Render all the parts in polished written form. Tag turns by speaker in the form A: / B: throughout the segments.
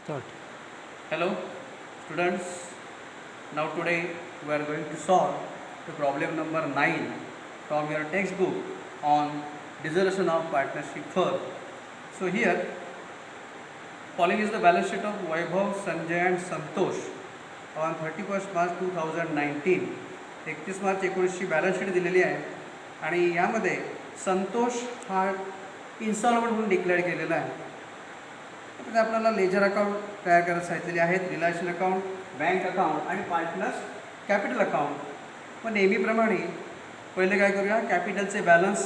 A: Start.
B: Hello students, now today we are going to solve the problem number 9 from your textbook on dissolution of partnership firm. So here following is the balance sheet of Vaibhav, Sanjay and Santosh on 31st March 2019. 31 March 19 balance sheet दिलेली आहे आणि यामध्ये संतोष हा instalment म्हणून declare केलेला आहे. आता आपल्याला लेजर अकाउंट तयार करायला सांगितलेले आहेत, रिलेशन अकाउंट, बँक अकाउंट आणि पार्टनर्स कॅपिटल अकाउंट. पण नेहमीप्रमाणे पहिले काय करूया, कॅपिटलचे balance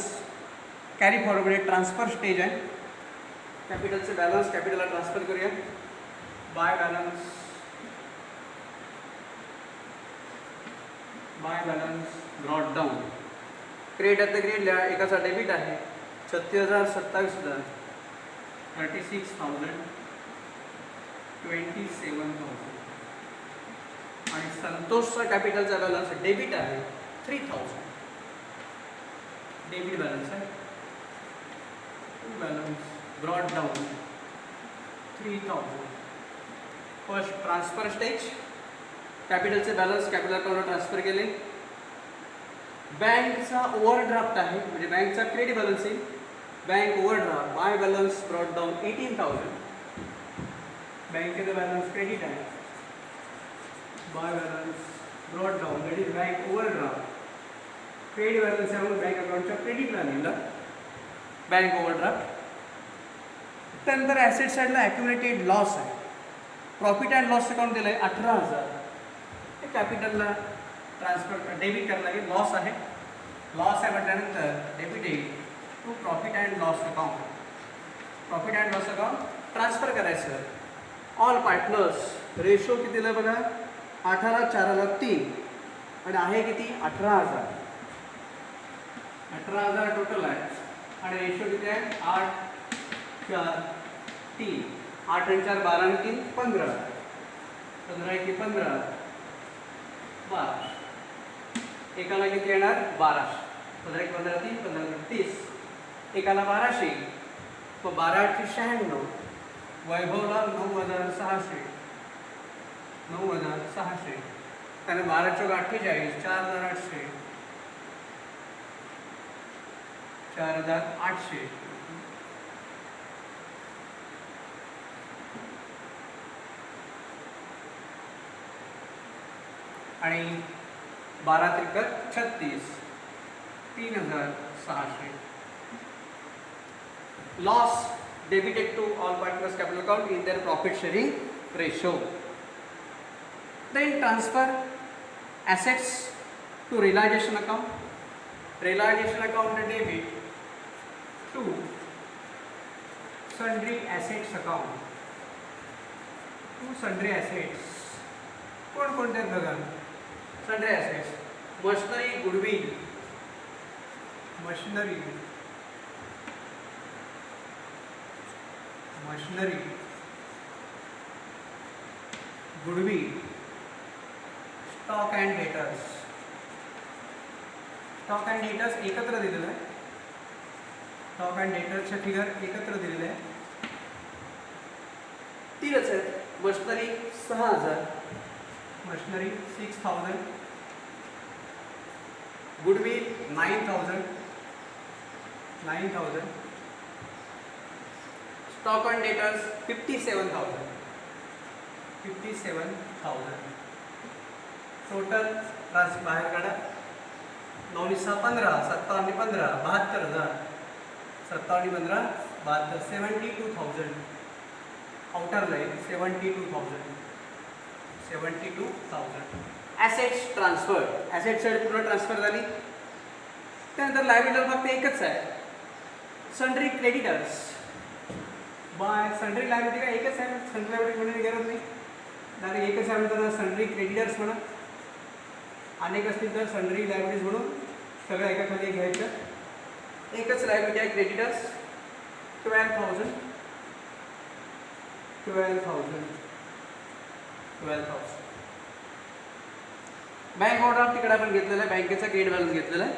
B: carry forward transfer stage आहे. कॅपिटलचे बॅलन्स कॅपिटलला ट्रान्सफर करूया. By balance brought down. Credit at the ग्रेडला एकाचा डेबिट आहे 36,027 36,000 27,000 आणि संतोषचा कॅपिटलचा बॅलन्स डेबिट आहे 3,000. डेबिट बॅलन्स आहे. Balance brought down 3,000. First transfer stage, कॅपिटलचे बॅलन्स कॅपिटल अकाउंटला ट्रान्सफर केले. बँकचा ओव्हरड्राफ्ट आहे म्हणजे बँकचा क्रेडिट बॅलन्स आहे. Bank overdraft by balance brought down 18,000. बँकेचा बॅलन्स क्रेडिट आहे. By balance brought down that is bank overdraft. Credit balance आहे म्हणून बँक अकाउंटच्या क्रेडिटला लिहिलं बँक ओव्हरड्राफ्ट. त्यानंतर ॲसेट साईडला ॲक्युमुलेटेड लॉस आहे. प्रॉफिट अँड लॉस अकाउंट दिलं आहे 18,000. हे कॅपिटलला ट्रान्सफर डेबिट करायला लागेल. लॉस आहे. लॉस आहे म्हटल्यानंतर debit to profit and loss account. Profit and loss account transfer करायचं. ऑल पार्टनर्स रेशो किती दिलं बघा, 18,4,3 आणि आहे किती 18,000. 18,000 टोटल आहे आणि रेशो किती आहे 8,4,3. 8 आणि 4 12 आणि 3 15. 15 1 15 12. एकाला किती येणार 1200. 15 1 15 3 15 30. एकाला 1200. मग 12 8 96. वैभवला 9,600. 9,600. त्याने 12 चौक 48 4,800. 4,800. आणि 12 त्रिक 36 3,600. Loss debited to all partners capital account in their profit sharing ratio. Then transfer assets to realization account. Realization account debit to sundry assets account. To sundry assets. कोणकोणते आहेत बघा. Sundry assets, machinery, goodwill, machinery, goodwill, stock and debtors. Stock and debtors एकत्र दिलेलं आहे. Stock and डेटर्सचे figure एकत्र दिलेले आहे. तीनच आहेत. Machinery 6,000. Machinery 6,000. Goodwill 9,000. Stock and debtors 57,000. Total बाहेर काढा. 9 6 15 57 15 72,000. 57 15 72 72,000. Outer line 72,000. Assets transfer. Asset side पूर्ण ट्रान्सफर झाली. त्यानंतर लायबिलिटी फक्त एकच आहे, sundry creditors. By sundry liability काय एकच आहे. सन्ड्री लायबिलिटी म्हणण्याची गरज नाही. डायरेक्ट एकच आहे म्हणताना सन्ड्री क्रेडिटर्स म्हणा. अनेक असतील तर सन्ड्री लायबिलिटीज म्हणून सगळं एका खाली घ्यायचं. एकच लायबिलिटी आहे क्रेडिटर्स 12,000. बँक ओव्हरड्राफ्ट तिकडे आपण घेतलेलं आहे. बँकेचा क्रेडिट बॅलन्स घेतलेला आहे.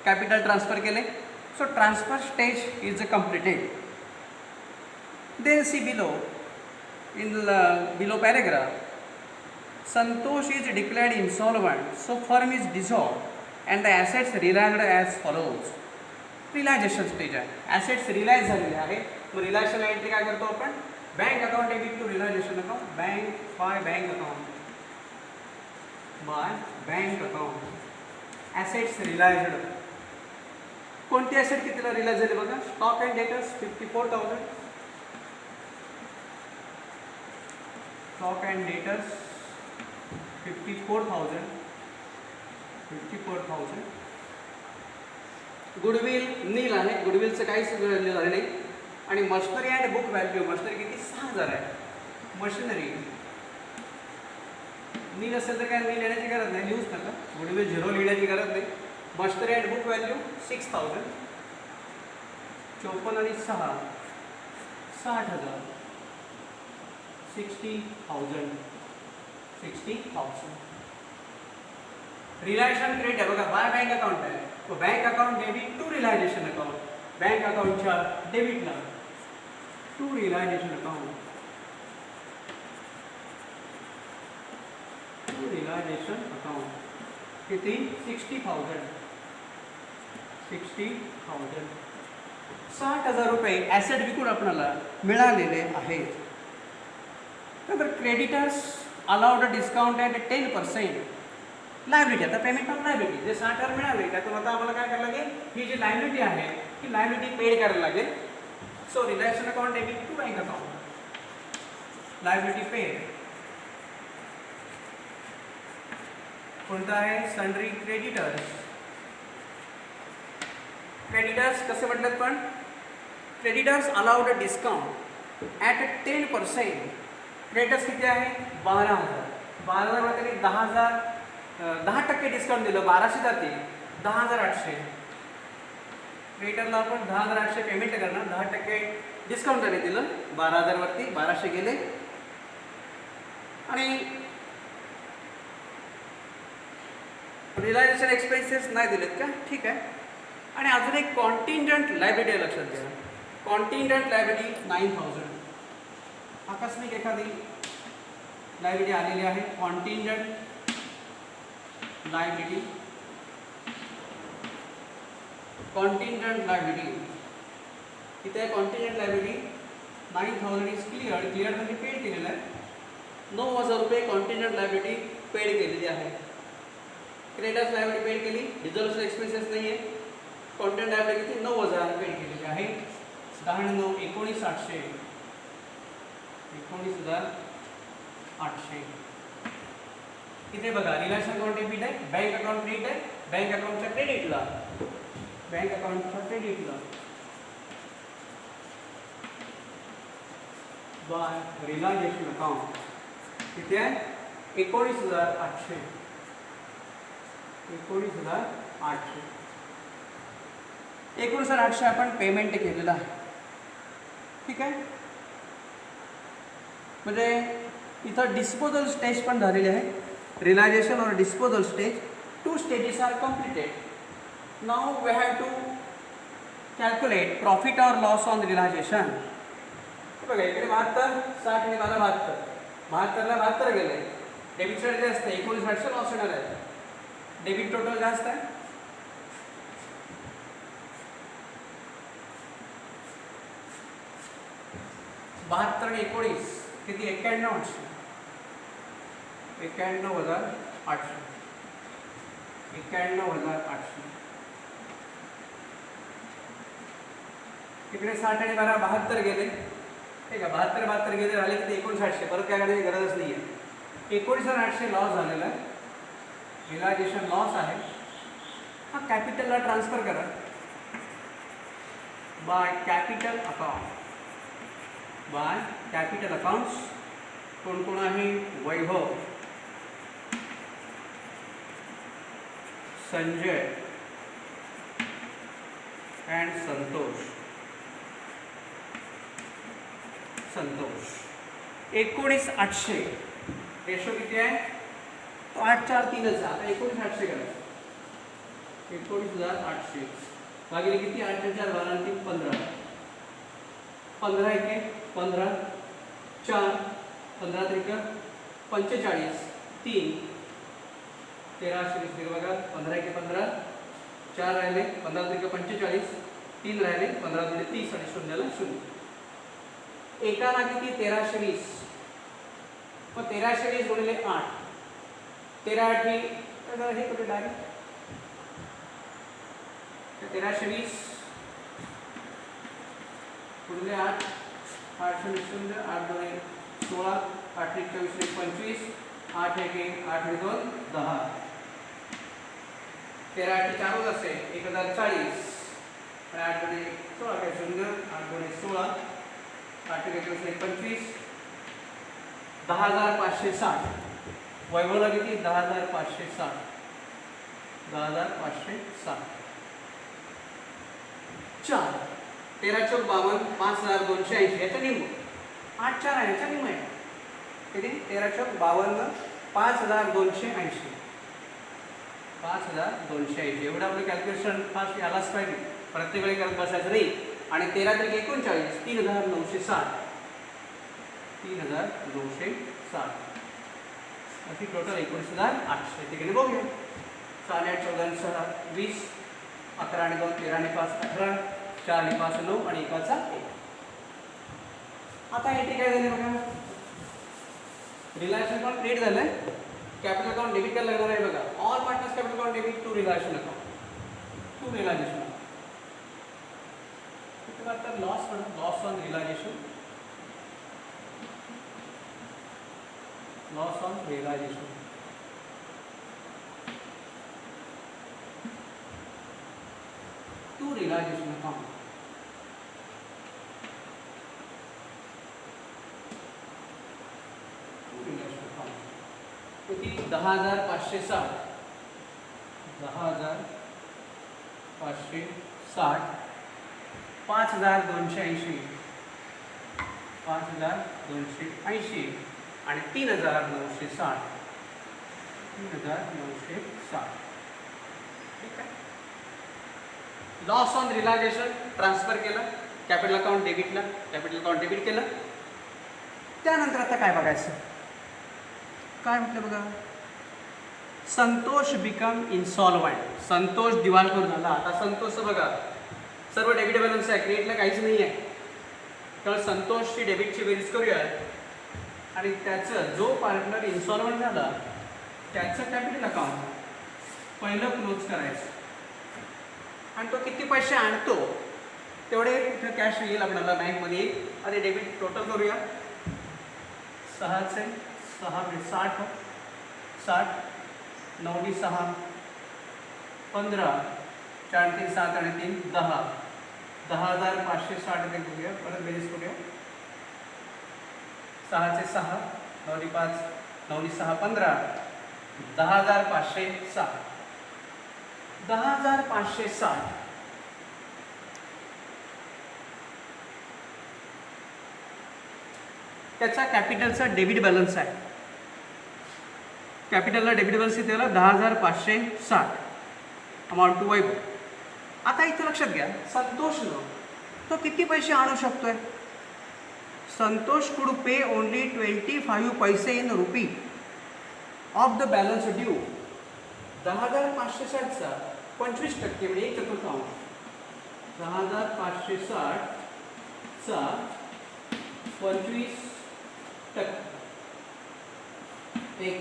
B: कॅपिटल ट्रान्सफर केले. So transfer stage is completed. Then see below in the below paragraph, Santosh is declared insolvent, so firm is dissolved and the assets realized as follows. Realisation stage आहे, assets realise झालेले आहे. मग रिलायझेशनला entry काय करतो आपण, bank account debit to realisation account, bank account by bank account, assets realised. कोणती asset कितीला रिलायज झाली बघा, stock and debtors 54,000, stock and debtors 54,000, goodwill nil आहे, गुडविलचं काहीच झालं नाही. आणि machinery and book value, machinery किती 6,000 आहे. मशिनरी नील असेल तर काय नील लिहिण्याची गरज नाही, लिहूच नका, गुडविल 0 लिहिण्याची गरज नाही. मशिनरी अँड बुक व्हॅल्यू 6,000, 54 आणि 6 60,000, 60,000. रिलायझेशन क्रेडिट आहे बघा, बाय बँक अकाउंट आहे, तो bank account debit to realisation account, bank अकाउंटच्या डेबिटला to realisation account, to realisation account किती 60,000, 60,000 रुपये ॲसेट विकून आपल्याला मिळालेले आहेत. नंतर creditors allowed discount at 10%. Liability, आता पेमेंट ऑफ लायबिलिटी जे 60,000 मिळाले त्यातून आता आम्हाला काय करायला लागेल, ही जी लायबिलिटी आहे ही लायबिलिटी पेड करायला लागेल. So realisation account debit to bank account, liability paid. कोणतं आहे, सन्ड्री क्रेडिटर्स. क्रेडिटर्स कसे म्हटलं पण, creditors allowed discount at 10%. Creditors किती आहे 12,000, 12,000 त्यांनी 10% डिस्काउंट दिलं, 1200 जाते 10,800. क्रेडिटरला आपण 10,800 पेमेंट करणार, 10% डिस्काउंट त्याने दिलं, 12,000 वरती 1200 गेले. आणि रिलायझेशन एक्सपेन्सेस नाही दिलेत का, ठीक आहे. आणि अजून एक कॉन्टिंजंट लायबिलिटी लक्षात घ्या, कॉन्टिंजंट लायबिलिटी 9,000. आकस्मिक एखादी लायबिलिटी आलेली आहे, कॉन्टिंजंट लायबिलिटी, कॉन्टिंजंट लायबिलिटी इथे कॉन्टिंजंट लायबिलिटी 9,000 इज क्लिअर म्हणजे पेड केलेलं आहे. 9,000 रुपये कॉन्टिंजंट लायबिलिटी पेड केलेली आहे. क्रेडिटर्स लायबिलिटी पेड केली, डिझल्व्हचे एक्सपेन्सेस नाही आहे. कॉन्टिंजंट लायबिलिटी किती 9,000 पेड केलेली आहे. 10/9 19,800, 19,800. इथे बघा रिलायझेशन अकाउंट डेबिट आहे, बँक अकाउंट क्रेडिट आहे, बँक अकाउंटच्या क्रेडिटला, बँक अकाउंटच्या क्रेडिटला बाय रिलायझेशन अकाउंट किती आहे 19,800, 19,800. 19,800 आपण पेमेंट केलेलं आहे, ठीक आहे. म्हणजे इथं डिस्पोजल स्टेज पण झालेली आहे. Realization or disposal stage, 2 stages are completed. Now we have to calculate profit or loss on realization. बघा इकडे 72, 60 आणि 72, 72ला 72 गेले, डेबिट साईड जास्त आहे, 19,800 लॉस होणार आहे. डेबिट टोटल जास्त आहे, बहात्तर आणि 19 किती 91,800, 91,800, 91,800. इकडे 60 आणि 12 72 गेले, ठीक आहे. 72 गेले झाले की 59,800, परत काय करण्याची गरजच नाही आहे. 19,800 लॉस झालेला आहे, रिलायझेशन लॉस आहे. हा कॅपिटलला ट्रान्सफर करा by capital account, by capital accounts. कोण कोण आहे, वैभव, संजय अँड संतोष. 19,800 रेशो किती आहे तो 8,4,3 आता 19,800 करा, 19,800 भागिले किती 8,4 12 आणि 3 15, 15 1 15 4 15 त्रिक 45, 3 13 बघा 15 के 15 4 राहिले 15 त्रिक 45, 3 राहिले 15 दुणे 30 आणि शून्याला 0. एकाला किती 1320, मग 1320 गुणिले 8 13 8 हे कुठे डायरेक्ट 1320 गुणिले 8 8 0 0 8 2 16 8 1 24 25 8 1 8 2 10 13 8 4 होत असे 1040 8 2 16 काय 0 8 2 16 8 1 24 25 10560. वैभवला किती 10560 10560 4 13 चौक 52 5280 याचा निम्म 8 4 आहे याचा निम्म आहे किती 13 चौक 52 5280 5280 एवढं आपलं कॅल्क्युलेशन फास्ट यालाच पाहिजे प्रत्येक वेळी करत बसायचं नाही. आणि 13 त्रिक 39 3960 3960 अशी टोटल 19,800 ठिकाणी बघूया. 4 8 14 6 20 11 आणि 2 13 आणि 5 18 4 आणि 5 9 आणि 1 1. आता एंट्री काय झाली बघा रिलायन्स अकाउंट क्रिएट झालंय. कॅपिटल अकाउंट डेबिट करायला लागणार आहे बघा. All partners capital account debit to reliance account to realisation. आता loss on realisation loss on realisation to realisation account किती 10,560 10,560 5,280 5,280 आणि 3,960 3,960. ठीक आहे. लॉस ऑन रिलायझेशन ट्रान्सफर केलं कॅपिटल अकाउंट डेबिटला कॅपिटल अकाउंट डेबिट केलं. त्यानंतर आता काय बघायचं काय म्हटलं बघा संतोष बिकम इन्सॉल्वंट. संतोष दिवाळखोर झाला. आता संतोष बघा सर्व डेबिट बॅलन्स आहे क्रेडिटला काहीच नाही आहे तर संतोषची डेबिटची बेरीज करूया आणि त्याचं जो पार्टनर इन्सॉल्वंट झाला त्याचं कॅपिटल अकाउंट पहिलं क्लोज करायचं आणि तो किती पैसे आणतो तेवढे इथं कॅश येईल आपल्याला बँकमध्ये येईल. आणि डेबिट टोटल करूया 6 चे 6 60 60 9 6 15 4 3 7 आणि 3 10 10,560 करूया. परत बेरीज करूया 6 चे 6 9 5 9 6 15 10,560 10,560 त्याचा कॅपिटलचा डेबिट बॅलन्स आहे. कॅपिटलला डेबिट बॅलन्स किती झाला 10,560 अमाऊंट टू वैभव. आता इथे लक्षात घ्या संतोषनं तो किती पैसे आणू शकतोय. संतोष कुड पे ओनली 25 पैसे in rupee of the balance due. 10,560चा 25% म्हणजे 1/4. 10,560 चा 25% 1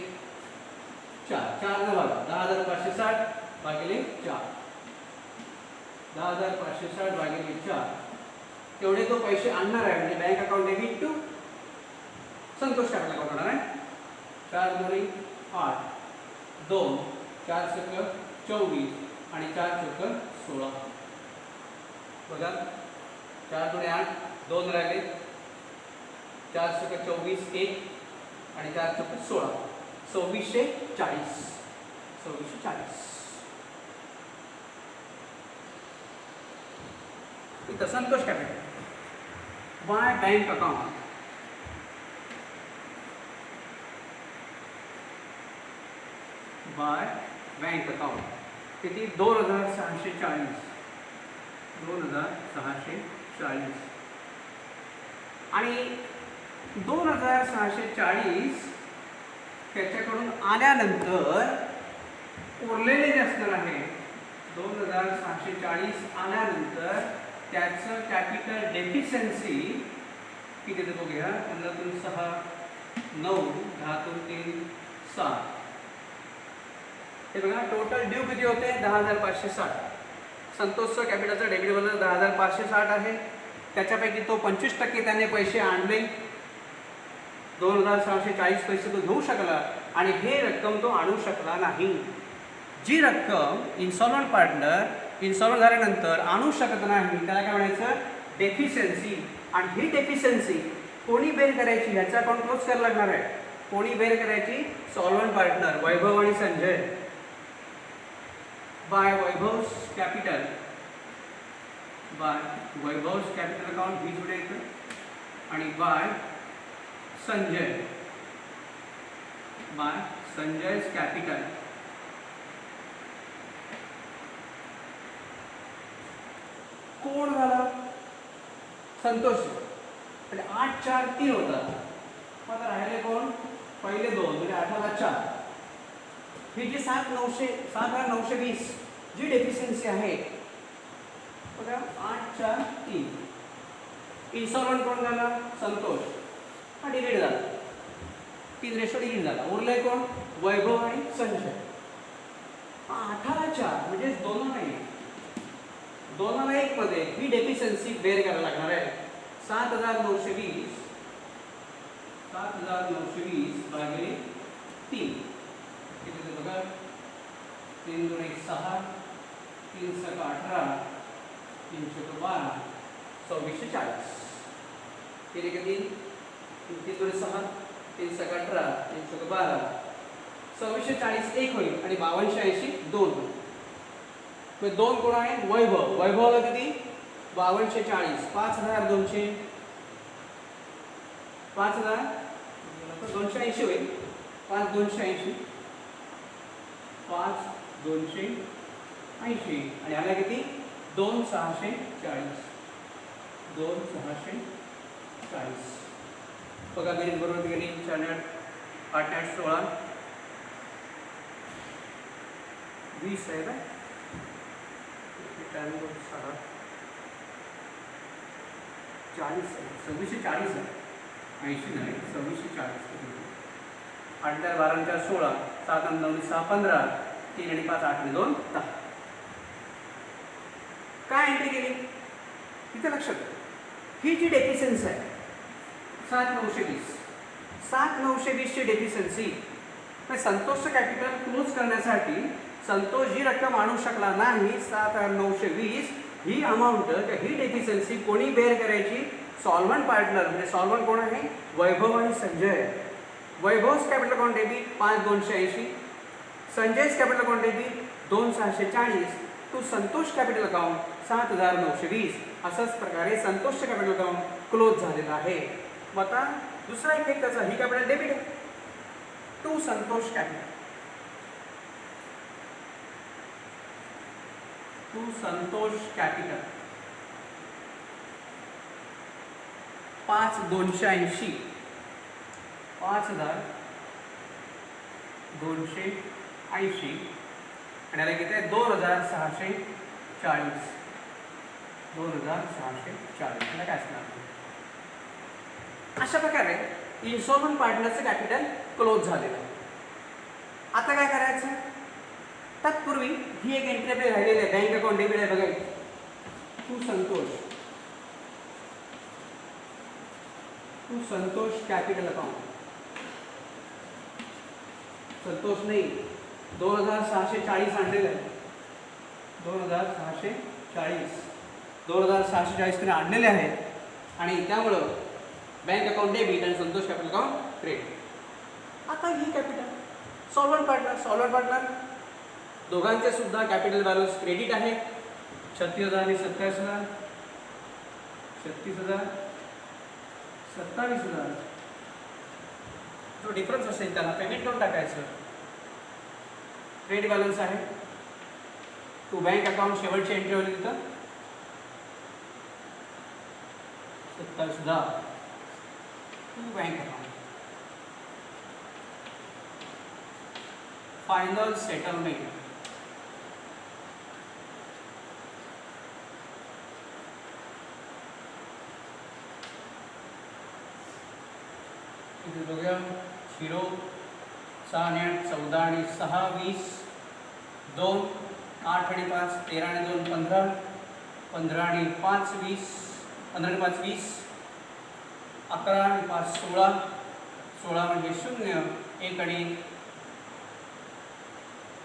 B: 4 4 न बघा 10,560 भागिले 4 10,560 भागिले 4 तेवढे तो पैसे आणणार आहे म्हणजे bank account debit to Santosh capital account होणार आहे. 4 2 8 2 4 चक्र 24 आणि 4 चक्र 16 बघा 4 2 8 2 राहिले 4 चक्र 24 1 आणि 4 चक्र 16 2640 2640. इथं Santosh capital bye bank account by bank account किती 2,640 2,640 आणि 2640 त्याच्याकडून आल्यानंतर उरलेले जे असणार आहे 2640 आल्यानंतर त्याचं कॅपिटल डेफिशियन्सी किती ते बघूया. 15 × 6 9, 10 × 3 7. हे बघा टोटल ड्यू किती होते 10,560. संतोषचं कॅपिटलचं डेबिट बॅलन्स 10,560 आहे. त्याच्यापैकी तो 25% त्याने पैसे आणले. 2,640 पैसे तो घेऊ शकला आणि हे रक्कम तो आणू शकला नाही. जी रक्कम इन्स्टॉलमेंट पार्टनर इन्स्टॉलमेंट झाल्यानंतर आणू शकत नाही त्याला काय म्हणायचं डेफिशियन्सी. आणि ही डेफिशियन्सी कोणी बेर करायची ह्याचा अकाउंट क्लोज करायला लागणार आहे. कोणी बेर करायची सॉल्वंट पार्टनर वैभव आणि संजय. बाय वैभव्स कॅपिटल अकाउंट ही जोडायचं आणि बाय संजय's कॅपिटल. कोण झाला संतोष. म्हणजे 8 4 3 होता. मग आता राहिले कोण पहिले दोन म्हणजे 8,400. ही जी 7,920 जी डेफिशियन्सी आहे बघा 8 4 3. इन्स्टॉलमेंट कोण झाला संतोष. हा डिलीट झाला 3 रेशो डिलीट झाला. उरले कोण वैभव आणि संजय. 8,400 म्हणजे 2,1 मध्ये ही डेफिशियन्सी बेर करायला लागणार आहे. 7,920 भागिले 3 किती बघा 3 × 1 6 3 × 6 18 3 × 12 2640. केले का 3 3 × 6 3 × 18 3 × 12 2640 एक होईल आणि 5280 2 होईल. 2 कोण आहे वैभवला किती 5240 5200 5280 होईल. 5280 आणि आला किती 2640 बघा गणित बरोबर गेली. 4 8 8 16 20 आहे का 40 आहे 2640 आहे 80 नाही 2640. 8 12 4 16 7 9 6 15 3 आणि 5 8 आणि 2 10. काय एंट्री केली इथे लक्षात. ही जी डेफिशियन्सी आहे 7,920 ची डेफिशियन्सी संतोषचं कॅपिटल क्लोज करण्यासाठी संतोष जी रक्कम आणू शकला नाही 7,920 ही अमाऊंट ही डेफिशियन्सी कोणी बेअर करायची सॉल्वंट पार्टनर. म्हणजे सॉल्वंट कोण आहे वैभव आणि Sanjay. Vaibhav's capital account debit 5,280. Sanjay's capital account debit 2,640 to Santosh capital account 7,920. अशाच प्रकारे संतोषचं कॅपिटल अकाउंट क्लोज झालेलं आहे. मग आता दुसरा इफेक्ट त्याचा ही कॅपिटल डेबिट आहे टू संतोष कॅपिटल 5,280 5,280 आणि याला किती आहे 2,640 काय असणार. अशा प्रकारे इन्स्टॉलमेंट पार्टनरचं कॅपिटल क्लोज झालेलं आहे. आता काय करायचं तत्पूर्वी ही एक एंट्री आपली राहिलेली आहे बँक अकाउंट डेबिट आहे बघा to Santosh capital account. Santosh नाही 2,640 आणलेलं आहे 2,640 तिने आणलेले आहेत आणि त्यामुळं बँक अकाउंट डेबिट आणि संतोष कॅपिटल अकाउंट क्रेडिट. आता ही कॅपिटल सॉल्वंट पार्टनर दोघांचे सुद्धा कॅपिटल बॅलन्स क्रेडिट आहे 36,000 आणि 27,000 36,000 27,000. जो डिफरन्स असेल त्याला पेमेंट करून टाकायचं. क्रेडिट बॅलन्स आहे टू बँक अकाउंट शेवटची एंट्री होईल तिथं 27,000 to bank account. Final settlement. इथे बघूया 0 6 आणि 8 14 आणि 6 20 2 8 आणि 5 13 आणि 2 15 15 आणि 5 20 15 आणि 5 20 11 आणि 5 16 16 म्हणजे 0 1 आणि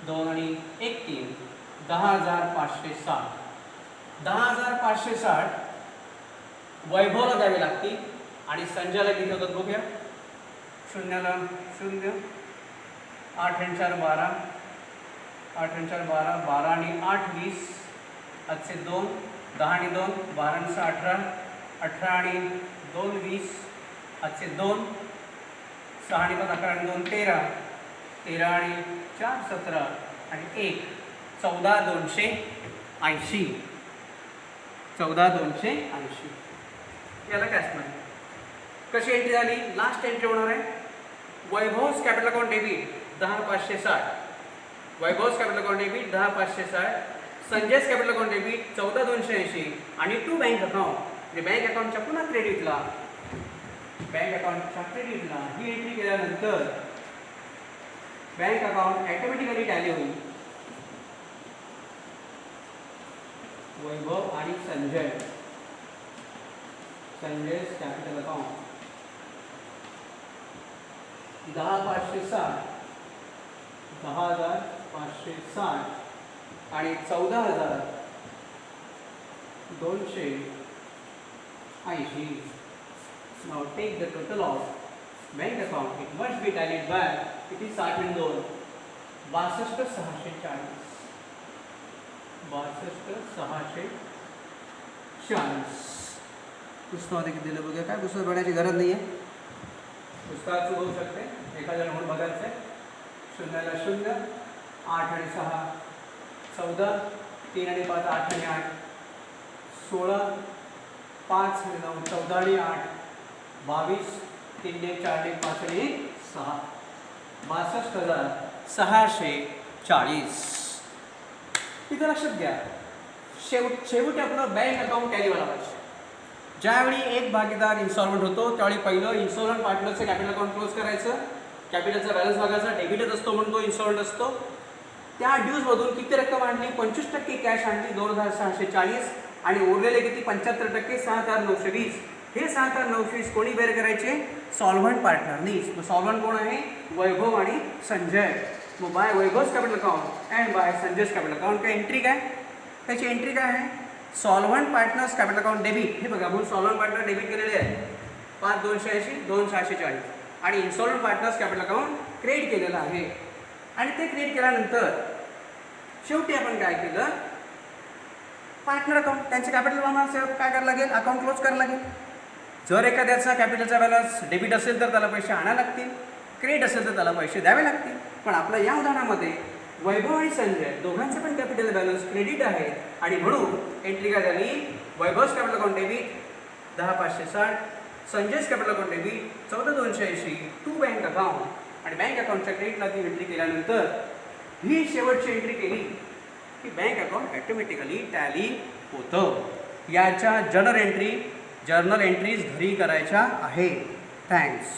B: 2 आणि 1 3 10,560. 10,560 वैभवला द्यावे लागतील आणि संजयला किती होतात बघूया. 0ला 0 8 आणि 4 12 8 आणि 4 12 12 आणि 8 20 आजचे 2 10 आणि 2 12 आणि 6 18 18 आणि 2 20 आजचे 2 6 आणि 5 11 आणि 2 13 13 आणि 4 17 आणि 1 14,280. 14,280 याला कॅश नाही. कशी एंट्री झाली. लास्ट एंट्री होणार आहे Vaibhav's capital account debit 10,560. Vaibhav's capital account debit 10,560. Sanjay's capital account debit 14,280 आणि टू बँक अकाउंट म्हणजे बँक अकाउंटच्या पुन्हा क्रेडिटला बँक अकाउंटच्या क्रेडिटला ही एंट्री केल्यानंतर बँक अकाउंट ऑटोमॅटिकली टॅली होईल. वैभव आणि संजयस कॅपिटल अकाउंट 10,560 10,560 आणि 14,280. Now take the total of bank account. It must be tallied by it is 60 and 2 62,640 62,640. पुस्तकामध्ये किती दिलं बघा. काय पुस्तक बघण्याची गरज नाही आहे. पुस्तकात चूक होऊ शकते. एखाद्या नोट बघायचं आहे. 0ला 0 8 आणि 6 14 3 आणि 5 8 आणि 8 16 5 आणि 9 14 आणि 8 22 3 आणि 4 आणि 5 आणि 6 62,640. इथं लक्षात घ्या. शेवटी आपलं बँक अकाउंट टॅली व्हायला पाहिजे. ज्यावेळी एक भागीदार इन्स्टॉलमेंट होतो त्यावेळी पहिलं इन्स्टॉलमेंट पार्टनरचं कॅपिटल अकाउंट क्लोज करायचं. कॅपिटलचा बॅलन्स बघायचा. डेबिटच असतो म्हणून तो इन्स्टॉलमेंट असतो. त्या ड्यूजमधून किती रक्कम आणली. 25% कॅश आणली 2,640 आणि उरलेले किती 75% 6,920. हे 6,920 कोणी बेअर करायचे. सॉल्व्हंट पार्टनरनीच. सॉल्व्हंट कोण आहे. वैभव आणि संजय. मग by Vaibhav's capital account and by Sanjay's capital account काय एंट्री काय. त्याची एंट्री काय आहे. Solvent partners capital account debit. हे बघा आपण सॉल्व्हंट पार्टनर डेबिट केलेले आहे 5,280 2,640 आणि instalment partners capital account create केलेलं आहे. आणि ते क्रिएट केल्यानंतर शेवटी आपण काय केलं. पार्टनर अकाउंट त्यांचे कॅपिटल बॅलन्स काय करायला लागेल. अकाउंट क्लोज करायला लागेल. जर एखाद्याचा कॅपिटलचा बॅलन्स डेबिट असेल तर त्याला पैसे आणायला लागतील. क्रेडिट असेल तर त्याला पैसे द्यावे लागतील. पण आपल्या या उदाहरणामध्ये वैभव आणि संजय दोघांचे पण कॅपिटल बॅलन्स क्रेडिट आहे आणि म्हणून एंट्री काय झाली. Vaibhav's capital account debit 10,560 Sanjay's capital account debit 14,280 to bank account आणि बँक अकाउंटच्या क्रेडिटला ती एंट्री केल्यानंतर ही शेवटची एंट्री केली की बँक अकाउंट ऑटोमॅटिकली टॅली होतं. याच्या जर्नल एंट्रीज घरी करायच्या आहे. थँक्स.